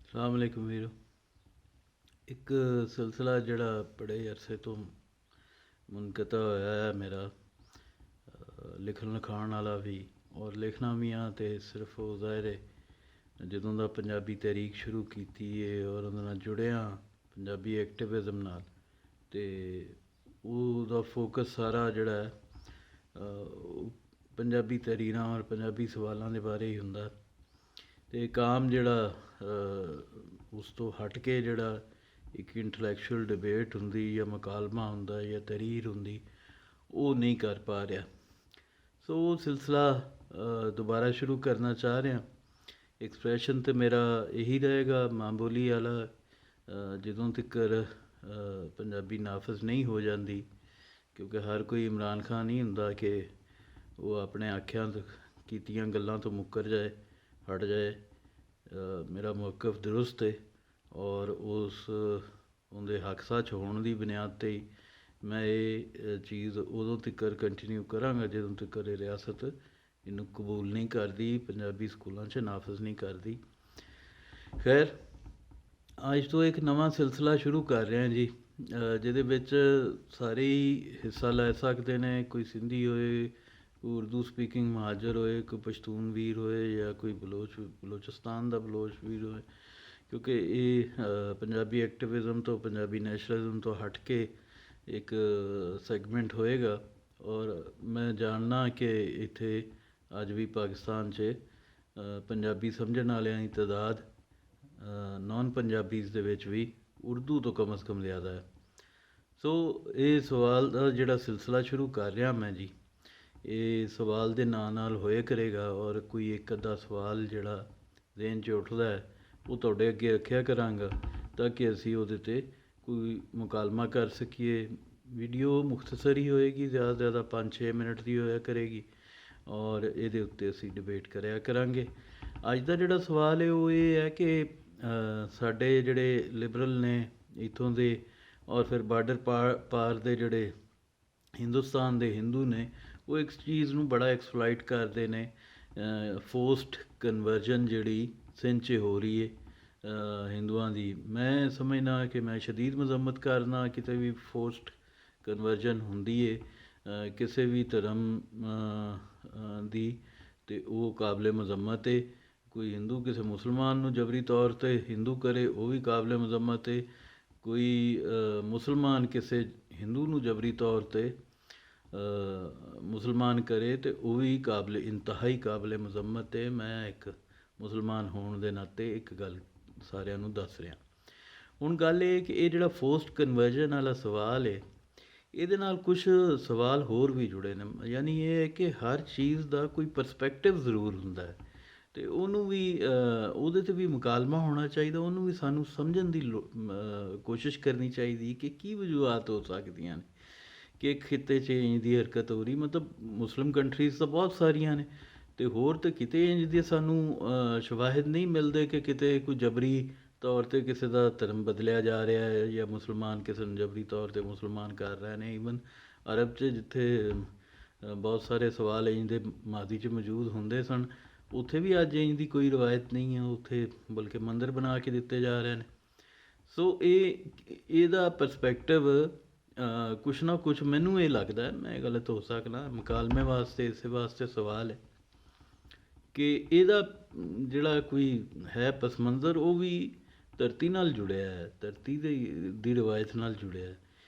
ਸਲਾਮ ਅਲੈਕੁਮ ਵੀਰ। ਇੱਕ ਸਿਲਸਿਲਾ ਜਿਹੜਾ ਬੜੇ ਅਰਸੇ ਤੋਂ ਮੁਨਕਤਾ ਹੋਇਆ ਹੈ ਮੇਰਾ, ਲਿਖਣ ਲਿਖਾਉਣ ਵਾਲਾ ਵੀ ਔਰ ਲਿਖਣਾ ਵੀ ਆ। ਅਤੇ ਸਿਰਫ ਉਹ ਜ਼ਾਹਿਰ ਹੈ ਜਦੋਂ ਦਾ ਪੰਜਾਬੀ ਤਹਿਰੀਕ ਸ਼ੁਰੂ ਕੀਤੀ ਹੈ ਔਰ ਉਹਦੇ ਨਾਲ ਜੁੜਿਆ ਪੰਜਾਬੀ ਐਕਟਿਵਿਜ਼ਮ ਨਾਲ, ਅਤੇ ਉਹਦਾ ਫੋਕਸ ਸਾਰਾ ਜਿਹੜਾ ਹੈ ਉਹ ਪੰਜਾਬੀ ਤਹਿਰੀਰਾਂ ਔਰ ਪੰਜਾਬੀ ਸਵਾਲਾਂ ਦੇ ਬਾਰੇ ਹੀ ਹੁੰਦਾ। ਅਤੇ ਇੱਕ ਆਮ ਜਿਹੜਾ ਉਸ ਤੋਂ ਹਟ ਕੇ ਜਿਹੜਾ ਇੱਕ ਇੰਟਲੈਕਚੁਅਲ ਡਿਬੇਟ ਹੁੰਦੀ ਜਾਂ ਮੁਕਾਲਮਾ ਹੁੰਦਾ ਜਾਂ ਤਹਿਰੀਰ ਹੁੰਦੀ, ਉਹ ਨਹੀਂ ਕਰ ਪਾ ਰਿਹਾ। ਸੋ ਉਹ ਸਿਲਸਿਲਾ ਦੁਬਾਰਾ ਸ਼ੁਰੂ ਕਰਨਾ ਚਾਹ ਰਿਹਾ। ਐਕਸਪ੍ਰੈਸ਼ਨ ਤਾਂ ਮੇਰਾ ਇਹੀ ਰਹੇਗਾ, ਮਾਂ ਬੋਲੀ ਵਾਲਾ, ਜਦੋਂ ਤੱਕ ਪੰਜਾਬੀ ਨਾਫਜ਼ ਨਹੀਂ ਹੋ ਜਾਂਦੀ, ਕਿਉਂਕਿ ਹਰ ਕੋਈ ਇਮਰਾਨ ਖਾਨ ਨਹੀਂ ਹੁੰਦਾ ਕਿ ਉਹ ਆਪਣੇ ਆਖਿਆਂ ਕੀਤੀਆਂ ਗੱਲਾਂ ਤੋਂ ਮੁੱਕਰ ਜਾਏ, ਹਟ ਜਾਏ। ਮੇਰਾ ਮੌਕਫ ਦਰੁਸਤ ਹੈ ਔਰ ਉਹਦੇ ਹੱਕ ਸੱਚ ਹੋਣ ਦੀ ਬੁਨਿਆਦ 'ਤੇ ਹੀ ਮੈਂ ਇਹ ਚੀਜ਼ ਉਦੋਂ ਤੱਕ ਕੰਟੀਨਿਊ ਕਰਾਂਗਾ ਜਦੋਂ ਤੱਕ ਇਹ ਰਿਆਸਤ ਇਹਨੂੰ ਕਬੂਲ ਨਹੀਂ ਕਰਦੀ, ਪੰਜਾਬੀ ਸਕੂਲਾਂ 'ਚ ਨਾਫਜ਼ ਨਹੀਂ ਕਰਦੀ। ਖੈਰ, ਅੱਜ ਤੋਂ ਇੱਕ ਨਵਾਂ ਸਿਲਸਿਲਾ ਸ਼ੁਰੂ ਕਰ ਰਿਹਾ ਜੀ, ਜਿਹਦੇ ਵਿੱਚ ਸਾਰੇ ਹੀ ਹਿੱਸਾ ਲੈ ਸਕਦੇ ਨੇ। ਕੋਈ ਸਿੰਧੀ ਹੋਏ, ਕੋਈ ਉਰਦੂ ਸਪੀਕਿੰਗ ਮਹਾਜਰ ਹੋਏ, ਕੋਈ ਪਸ਼ਤੂਨ ਵੀਰ ਹੋਏ ਜਾਂ ਕੋਈ ਬਲੋਚਿਸਤਾਨ ਦਾ ਬਲੋਚ ਵੀਰ ਹੋਏ, ਕਿਉਂਕਿ ਇਹ ਪੰਜਾਬੀ ਐਕਟਿਵਿਜ਼ਮ ਤੋਂ, ਪੰਜਾਬੀ ਨੈਸ਼ਨਲਿਜ਼ਮ ਤੋਂ ਹਟ ਕੇ ਇੱਕ ਸੈਗਮੈਂਟ ਹੋਏਗਾ। ਔਰ ਮੈਂ ਜਾਣਦਾ ਕਿ ਇੱਥੇ ਅੱਜ ਵੀ ਪਾਕਿਸਤਾਨ 'ਚ ਪੰਜਾਬੀ ਸਮਝਣ ਵਾਲਿਆਂ ਦੀ ਤਾਦਾਦ ਨਾਨ ਪੰਜਾਬੀਜ਼ ਦੇ ਵਿੱਚ ਵੀ ਉਰਦੂ ਤੋਂ ਕਮ ਅਜ਼ ਕਮ ਜ਼ਿਆਦਾ ਹੈ। ਸੋ ਇਹ ਸਵਾਲ ਦਾ ਜਿਹੜਾ ਸਿਲਸਿਲਾ ਸ਼ੁਰੂ ਕਰ ਰਿਹਾ ਮੈਂ ਜੀ, ਇਹ ਸਵਾਲ ਦੇ ਨਾਲ ਹੋਏ ਕਰੇਗਾ ਔਰ ਕੋਈ ਇੱਕ ਅੱਧਾ ਸਵਾਲ ਜਿਹੜਾ ਜ਼ਹਿਨ 'ਚ ਉੱਠਦਾ ਹੈ ਉਹ ਤੁਹਾਡੇ ਅੱਗੇ ਰੱਖਿਆ ਕਰਾਂਗਾ, ਤਾਂ ਕਿ ਅਸੀਂ ਉਹਦੇ 'ਤੇ ਕੋਈ ਮੁਕਾਲਮਾ ਕਰ ਸਕੀਏ। ਵੀਡੀਓ ਮੁਖਤਸਰ ਹੀ ਹੋਏਗੀ, ਜ਼ਿਆਦਾ ਤੋਂ ਜ਼ਿਆਦਾ 5-6 ਮਿੰਟ ਦੀ ਹੋਇਆ ਕਰੇਗੀ ਔਰ ਇਹਦੇ ਉੱਤੇ ਅਸੀਂ ਡਿਬੇਟ ਕਰਿਆ ਕਰਾਂਗੇ। ਅੱਜ ਦਾ ਜਿਹੜਾ ਸਵਾਲ ਹੈ ਉਹ ਇਹ ਹੈ ਕਿ ਸਾਡੇ ਜਿਹੜੇ ਲਿਬਰਲ ਨੇ ਇੱਥੋਂ ਦੇ ਔਰ ਫਿਰ ਬਾਰਡਰ ਪਾਰ ਦੇ ਜਿਹੜੇ ਹਿੰਦੁਸਤਾਨ ਦੇ ਹਿੰਦੂ ਨੇ, ਉਹ ਇੱਕ ਚੀਜ਼ ਨੂੰ ਬੜਾ ਐਕਸਪਲਾਈਟ ਕਰਦੇ ਨੇ। ਫੋਰਸਡ ਕਨਵਰਜਨ ਜਿਹੜੀ ਸਿੰਧ 'ਚ ਹੋ ਰਹੀ ਹੈ ਹਿੰਦੂਆਂ ਦੀ, ਮੈਂ ਸਮਝਦਾ ਕਿ ਮੈਂ ਸ਼ਦੀਦ ਮਜ਼ੰਮਤ ਕਰਨਾ ਕਿਤੇ ਵੀ ਫੋਰਸਡ ਕਨਵਰਜਨ ਹੁੰਦੀ ਹੈ ਕਿਸੇ ਵੀ ਧਰਮ ਦੀ, ਅਤੇ ਉਹ ਕਾਬਿਲ ਮਜ਼ੰਮਤ ਹੈ। ਕੋਈ ਹਿੰਦੂ ਕਿਸੇ ਮੁਸਲਮਾਨ ਨੂੰ ਜਬਰੀ ਤੌਰ 'ਤੇ ਹਿੰਦੂ ਕਰੇ, ਉਹ ਵੀ ਕਾਬਿਲ ਮਜ਼ੰਮਤ ਹੈ। ਕੋਈ ਮੁਸਲਮਾਨ ਕਿਸੇ ਹਿੰਦੂ ਨੂੰ ਜਬਰੀ ਤੌਰ 'ਤੇ ਮੁਸਲਮਾਨ ਕਰੇ, ਅਤੇ ਉਹ ਵੀ ਇੰਤਹਾਈ ਕਾਬਿਲ ਮਜ਼ੰਮਤ ਹੈ। ਮੈਂ ਇੱਕ ਮੁਸਲਮਾਨ ਹੋਣ ਦੇ ਨਾਤੇ ਇੱਕ ਗੱਲ ਸਾਰਿਆਂ ਨੂੰ ਦੱਸ ਰਿਹਾ। ਹੁਣ ਗੱਲ ਇਹ ਕਿ ਇਹ ਜਿਹੜਾ ਫੋਰਸਡ ਕਨਵਰਜਨ ਵਾਲਾ ਸਵਾਲ ਹੈ, ਇਹਦੇ ਨਾਲ ਕੁਛ ਸਵਾਲ ਹੋਰ ਵੀ ਜੁੜੇ ਨੇ। ਯਾਨੀ ਇਹ ਹੈ ਕਿ ਹਰ ਚੀਜ਼ ਦਾ ਕੋਈ ਪਰਸਪੈਕਟਿਵ ਜ਼ਰੂਰ ਹੁੰਦਾ ਹੈ, ਅਤੇ ਉਹਨੂੰ ਵੀ ਉਹਦੇ 'ਤੇ ਵੀ ਮੁਕਾਲਮਾ ਹੋਣਾ ਚਾਹੀਦਾ। ਉਹਨੂੰ ਵੀ ਸਾਨੂੰ ਸਮਝਣ ਦੀ ਕੋਸ਼ਿਸ਼ ਕਰਨੀ ਚਾਹੀਦੀ ਕਿ ਕੀ ਵਜੂਹਾਤ ਹੋ ਸਕਦੀਆਂ ਨੇ ਕਿ ਇੱਕ ਖਿੱਤੇ 'ਚ ਇੰਝ ਦੀ ਹਰਕਤ ਹੋ ਰਹੀ। ਮਤਲਬ ਮੁਸਲਿਮ ਕੰਟਰੀਜ਼ ਤਾਂ ਬਹੁਤ ਸਾਰੀਆਂ ਨੇ, ਅਤੇ ਹੋਰ ਤਾਂ ਕਿਤੇ ਇੰਝ ਦੇ ਸਾਨੂੰ ਸ਼ਵਾਹਿਦ ਨਹੀਂ ਮਿਲਦੇ ਕਿ ਕਿਤੇ ਕੋਈ ਜਬਰੀ ਤੌਰ 'ਤੇ ਕਿਸੇ ਦਾ ਧਰਮ ਬਦਲਿਆ ਜਾ ਰਿਹਾ ਹੈ ਜਾਂ ਮੁਸਲਮਾਨ ਕਿਸੇ ਨੂੰ ਜਬਰੀ ਤੌਰ 'ਤੇ ਮੁਸਲਮਾਨ ਕਰ ਰਹੇ ਨੇ। ਈਵਨ ਅਰਬ 'ਚ ਜਿੱਥੇ ਬਹੁਤ ਸਾਰੇ ਸਵਾਲ ਇੰਝ ਦੇ ਮਾਦੀ 'ਚ ਮੌਜੂਦ ਹੁੰਦੇ ਸਨ, ਉੱਥੇ ਵੀ ਅੱਜ ਇੰਝ ਦੀ ਕੋਈ ਰਵਾਇਤ ਨਹੀਂ ਹੈ, ਉੱਥੇ ਬਲਕਿ ਮੰਦਰ ਬਣਾ ਕੇ ਦਿੱਤੇ ਜਾ ਰਹੇ ਨੇ। ਸੋ ਇਹਦਾ ਪਰਸਪੈਕਟਿਵ ਕੁਛ ਨਾ ਕੁਛ, ਮੈਨੂੰ ਇਹ ਲੱਗਦਾ, ਮੈਂ ਗਲਤ ਹੋ ਸਕਦਾ, ਮੁਕਾਲਮੇ ਵਾਸਤੇ ਇਸੇ ਵਾਸਤੇ ਸਵਾਲ ਹੈ ਕਿ ਇਹਦਾ ਜਿਹੜਾ ਕੋਈ ਹੈ ਪਸ ਮੰਜ਼ਰ, ਉਹ ਵੀ ਧਰਤੀ ਨਾਲ ਜੁੜਿਆ ਹੈ, ਧਰਤੀ ਦੀ ਰਵਾਇਤ ਨਾਲ ਜੁੜਿਆ ਹੈ।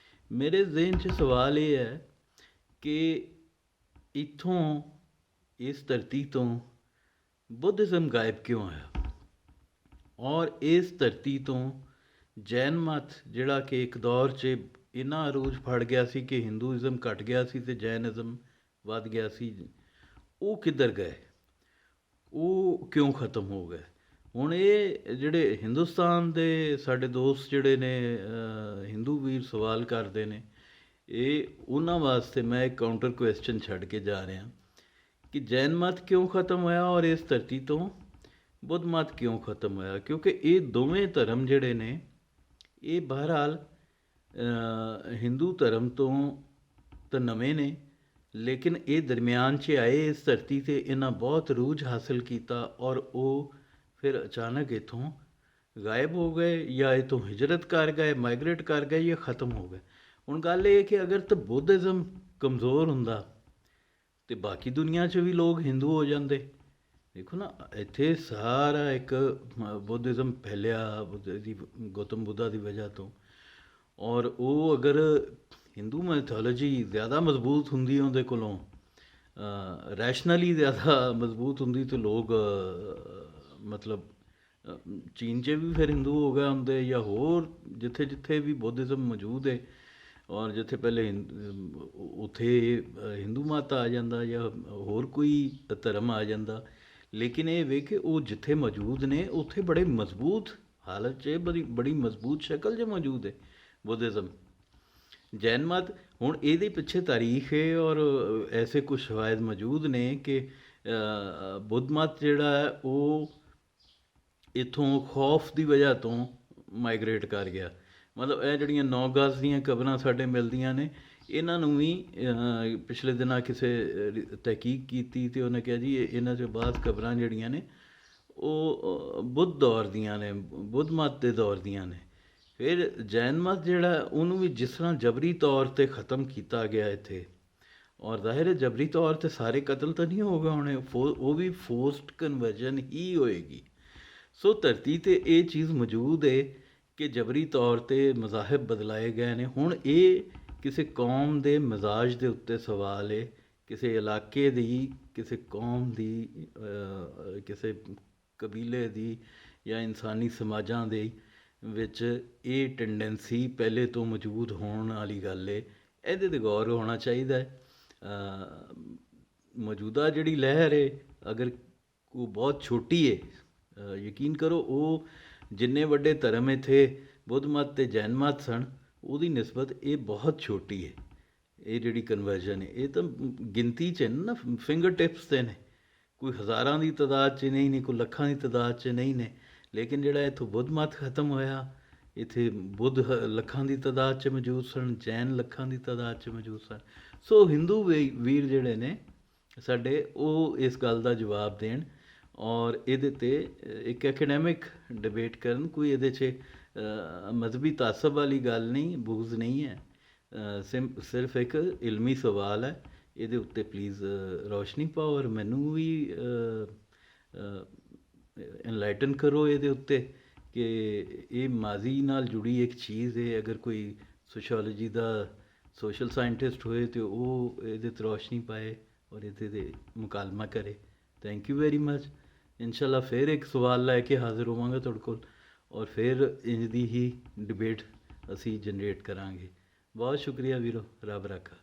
ਮੇਰੇ ਜ਼ਿਹਨ 'ਚ ਸਵਾਲ ਇਹ ਹੈ ਕਿ ਇੱਥੋਂ, ਇਸ ਧਰਤੀ ਤੋਂ ਬੁੱਧਿਜ਼ਮ ਗਾਇਬ ਕਿਉਂ ਹੋਇਆ, ਔਰ ਇਸ ਧਰਤੀ ਤੋਂ ਜੈਨ ਮਤ ਜਿਹੜਾ ਕਿ ਇੱਕ ਦੌਰ 'ਚ ਇੰਨਾ ਅਰੂਜ ਫੜ ਗਿਆ ਸੀ ਕਿ ਹਿੰਦੂਇਜ਼ਮ ਘਟ ਗਿਆ ਸੀ ਅਤੇ ਜੈਨਇਜ਼ਮ ਵੱਧ ਗਿਆ ਸੀ, ਉਹ ਕਿੱਧਰ ਗਏ, ਉਹ ਕਿਉਂ ਖ਼ਤਮ ਹੋ ਗਏ। ਹੁਣ ਇਹ ਜਿਹੜੇ ਹਿੰਦੁਸਤਾਨ ਦੇ ਸਾਡੇ ਦੋਸਤ ਜਿਹੜੇ ਨੇ ਹਿੰਦੂ ਵੀਰ ਸਵਾਲ ਕਰਦੇ ਨੇ, ਇਹ ਉਹਨਾਂ ਵਾਸਤੇ ਮੈਂ ਇੱਕ ਕਾਊਂਟਰ ਕੁਐਸਚਨ ਛੱਡ ਕੇ ਜਾ ਰਿਹਾ ਕਿ ਜੈਨ ਮਤ ਕਿਉਂ ਖ਼ਤਮ ਹੋਇਆ ਔਰ ਇਸ ਧਰਤੀ ਤੋਂ ਬੁੱਧ ਮਤ ਕਿਉਂ ਖ਼ਤਮ ਹੋਇਆ। ਕਿਉਂਕਿ ਇਹ ਦੋਵੇਂ ਧਰਮ ਜਿਹੜੇ ਨੇ, ਇਹ ਬਹਰਹਾਲ ਹਿੰਦੂ ਧਰਮ ਤੋਂ ਤਾਂ ਨਵੇਂ ਨੇ, ਲੇਕਿਨ ਇਹ ਦਰਮਿਆਨ 'ਚ ਆਏ ਇਸ ਧਰਤੀ 'ਤੇ, ਇਹਨਾਂ ਬਹੁਤ ਰੂਝ ਹਾਸਿਲ ਕੀਤਾ ਔਰ ਉਹ ਫਿਰ ਅਚਾਨਕ ਇੱਥੋਂ ਗਾਇਬ ਹੋ ਗਏ ਜਾਂ ਇੱਥੋਂ ਹਿਜਰਤ ਕਰ ਗਏ, ਮਾਈਗ੍ਰੇਟ ਕਰ ਗਏ ਜਾਂ ਖ਼ਤਮ ਹੋ ਗਏ। ਹੁਣ ਗੱਲ ਇਹ ਕਿ ਅਗਰ ਤਾਂ ਬੁੱਧਿਜ਼ਮ ਕਮਜ਼ੋਰ ਹੁੰਦਾ ਤੇ ਬਾਕੀ ਦੁਨੀਆ 'ਚ ਵੀ ਲੋਕ ਹਿੰਦੂ ਹੋ ਜਾਂਦੇ। ਦੇਖੋ ਨਾ, ਇੱਥੇ ਸਾਰਾ ਇੱਕ ਬੁੱਧਿਜ਼ਮ ਫੈਲਿਆ ਗੌਤਮ ਬੁੱਧਾ ਦੀ ਵਜ੍ਹਾ ਤੋਂ। ਔਰ ਉਹ ਅਗਰ ਹਿੰਦੂ ਮੈਥੋਲੋਜੀ ਜ਼ਿਆਦਾ ਮਜ਼ਬੂਤ ਹੁੰਦੀ ਉਹਦੇ ਕੋਲੋਂ, ਰੈਸ਼ਨਲੀ ਜ਼ਿਆਦਾ ਮਜ਼ਬੂਤ ਹੁੰਦੀ, ਤੇ ਲੋਕ ਮਤਲਬ ਚੀਨ 'ਚ ਵੀ ਫਿਰ ਹਿੰਦੂ ਹੋ ਗਏ ਹੁੰਦੇ, ਜਾਂ ਹੋਰ ਜਿੱਥੇ ਜਿੱਥੇ ਵੀ ਬੁੱਧਿਜ਼ਮ ਮੌਜੂਦ ਹੈ ਔਰ ਜਿੱਥੇ ਪਹਿਲੇ ਉੱਥੇ ਹਿੰਦੂ ਮਤ ਆ ਜਾਂਦਾ ਜਾਂ ਹੋਰ ਕੋਈ ਧਰਮ ਆ ਜਾਂਦਾ। ਲੇਕਿਨ ਇਹ ਵੇ ਕਿ ਉਹ ਜਿੱਥੇ ਮੌਜੂਦ ਨੇ ਉੱਥੇ ਬੜੇ ਮਜ਼ਬੂਤ ਹਾਲਤ 'ਚ, ਬੜੀ ਮਜ਼ਬੂਤ ਸ਼ਕਲ 'ਚ ਮੌਜੂਦ ਹੈ ਬੁੱਧਿਜ਼ਮ। ਜੈਨ ਮਤ, ਹੁਣ ਇਹਦੇ ਪਿੱਛੇ ਤਾਰੀਖ ਹੈ ਔਰ ਐਸੇ ਕੁਝ ਸ਼ਵਾਇਦ ਮੌਜੂਦ ਨੇ ਕਿ ਬੁੱਧ ਮਤ ਜਿਹੜਾ ਹੈ ਉਹ ਇੱਥੋਂ ਖੌਫ ਦੀ ਵਜ੍ਹਾ ਤੋਂ ਮਾਈਗ੍ਰੇਟ ਕਰ ਗਿਆ। ਮਤਲਬ ਇਹ ਜਿਹੜੀਆਂ 9 ਗਜ਼ ਦੀਆਂ ਕਬਰਾਂ ਸਾਡੇ ਮਿਲਦੀਆਂ ਨੇ, ਇਹਨਾਂ ਨੂੰ ਵੀ ਪਿਛਲੇ ਦਿਨਾਂ ਕਿਸੇ ਤਹਿਕੀਕ ਕੀਤੀ ਤੇ ਉਹਨੇ ਕਿਹਾ ਜੀ ਇਹਨਾਂ 'ਚੋਂ ਬਾਅਦ ਕਬਰਾਂ ਜਿਹੜੀਆਂ ਨੇ ਉਹ ਬੁੱਧ ਦੌਰ ਦੀਆਂ ਨੇ, ਬੁੱਧ ਮਤ ਦੇ ਦੌਰ ਦੀਆਂ ਨੇ। ਫਿਰ ਜੈਨ ਮਤ ਜਿਹੜਾ ਉਹਨੂੰ ਵੀ ਜਿਸ ਤਰ੍ਹਾਂ ਜਬਰੀ ਤੌਰ 'ਤੇ ਖ਼ਤਮ ਕੀਤਾ ਗਿਆ ਇੱਥੇ, ਔਰ ਜ਼ਾਹਿਰ ਹੈ ਜਬਰੀ ਤੌਰ 'ਤੇ ਸਾਰੇ ਕਤਲ ਤਾਂ ਨਹੀਂ ਹੋ ਗਏ ਹੋਣੇ, ਉਹ ਵੀ ਫੋਰਸਡ ਕਨਵਰਜਨ ਹੀ ਹੋਏਗੀ। ਸੋ ਧਰਤੀ 'ਤੇ ਇਹ ਚੀਜ਼ ਮੌਜੂਦ ਹੈ ਕਿ ਜਬਰੀ ਤੌਰ 'ਤੇ ਮਜ਼ਾਹਿਬ ਬਦਲਾਏ ਗਏ ਨੇ। ਹੁਣ ਇਹ ਕਿਸੇ ਕੌਮ ਦੇ ਮਿਜ਼ਾਜ ਦੇ ਉੱਤੇ ਸਵਾਲ ਹੈ, ਕਿਸੇ ਇਲਾਕੇ ਦੀ, ਕਿਸੇ ਕੌਮ ਦੀ, ਕਿਸੇ ਕਬੀਲੇ ਦੀ ਜਾਂ ਇਨਸਾਨੀ ਸਮਾਜਾਂ ਦੇ ਵਿੱਚ ਇਹ ਟੈਂਡੈਂਸੀ ਪਹਿਲੇ ਤੋਂ ਮੌਜੂਦ ਹੋਣ ਵਾਲੀ ਗੱਲ ਹੈ। ਇਹਦੇ 'ਤੇ ਗੌਰ ਹੋਣਾ ਚਾਹੀਦਾ ਹੈ। ਮੌਜੂਦਾ ਜਿਹੜੀ ਲਹਿਰ ਹੈ ਅਗਰ ਉਹ ਬਹੁਤ ਛੋਟੀ ਹੈ, ਯਕੀਨ ਕਰੋ ਉਹ ਜਿੰਨੇ ਵੱਡੇ ਧਰਮ ਇੱਥੇ ਬੁੱਧ ਮਤ ਅਤੇ ਜੈਨ ਮਤ ਸਨ ਉਹਦੀ ਨਿਸਬਤ ਇਹ ਬਹੁਤ ਛੋਟੀ ਹੈ। ਇਹ ਜਿਹੜੀ ਕਨਵਰਜਨ ਹੈ ਇਹ ਤਾਂ ਗਿਣਤੀ 'ਚ ਨਾ, ਫਿੰਗਰ ਟਿਪਸ 'ਤੇ ਨੇ, ਕੋਈ ਹਜ਼ਾਰਾਂ ਦੀ ਤਾਦਾਦ 'ਚ ਨਹੀਂ ਨੇ, ਕੋਈ ਲੱਖਾਂ ਦੀ ਤਾਦਾਦ 'ਚ ਨਹੀਂ ਨੇ। ਲੇਕਿਨ ਜਿਹੜਾ ਇੱਥੋਂ ਬੁੱਧ ਮਤ ਖਤਮ ਹੋਇਆ, ਇੱਥੇ ਬੁੱਧ ਲੱਖਾਂ ਦੀ ਤਾਦਾਦ 'ਚ ਮੌਜੂਦ ਸਨ, ਜੈਨ ਲੱਖਾਂ ਦੀ ਤਾਦਾਦ 'ਚ ਮੌਜੂਦ ਸਨ। ਸੋ ਹਿੰਦੂ ਵੀਰ ਜਿਹੜੇ ਨੇ ਸਾਡੇ ਉਹ ਇਸ ਗੱਲ ਦਾ ਜਵਾਬ ਦੇਣ ਔਰ ਇਹਦੇ 'ਤੇ ਇੱਕ ਐਕੈਡੈਮਿਕ ਡਿਬੇਟ ਕਰਨ। ਕੋਈ ਇਹਦੇ 'ਚ ਮਜ਼ਹਬੀ ਤਾਸਬ ਵਾਲੀ ਗੱਲ ਨਹੀਂ, ਬੂਜ਼ ਨਹੀਂ ਹੈ, ਸਿਰਫ ਇੱਕ ਇਲਮੀ ਸਵਾਲ ਹੈ। ਇਹਦੇ ਉੱਤੇ ਪਲੀਜ਼ ਰੋਸ਼ਨੀ ਪਾਓ ਔਰ ਮੈਨੂੰ ਵੀ ਇਨਲਾਈਟਨ ਕਰੋ ਇਹਦੇ ਉੱਤੇ ਕਿ ਇਹ ਮਾਜ਼ੀ ਨਾਲ ਜੁੜੀ ਇੱਕ ਚੀਜ਼ ਹੈ। ਅਗਰ ਕੋਈ ਸੋਸ਼ੋਲੋਜੀ ਦਾ ਸੋਸ਼ਲ ਸਾਇੰਟਿਸਟ ਹੋਏ ਤਾਂ ਉਹ ਇਹਦੇ 'ਤੇ ਰੋਸ਼ਨੀ ਪਾਏ ਔਰ ਇਹਦੇ 'ਤੇ ਮੁਕਾਲਮਾ ਕਰੇ। Thank you very much. ਇਨਸ਼ਾਅੱਲਾ ਫਿਰ ਇੱਕ ਸਵਾਲ ਲੈ ਕੇ ਹਾਜ਼ਰ ਹੋਵਾਂਗਾ ਤੁਹਾਡੇ ਕੋਲ ਔਰ ਫਿਰ ਇੰਝ ਦੀ ਹੀ ਡਿਬੇਟ ਅਸੀਂ ਜਨਰੇਟ ਕਰਾਂਗੇ। ਬਹੁਤ ਸ਼ੁਕਰੀਆ ਵੀਰੋ, ਰੱਬ ਰਾਖਾ।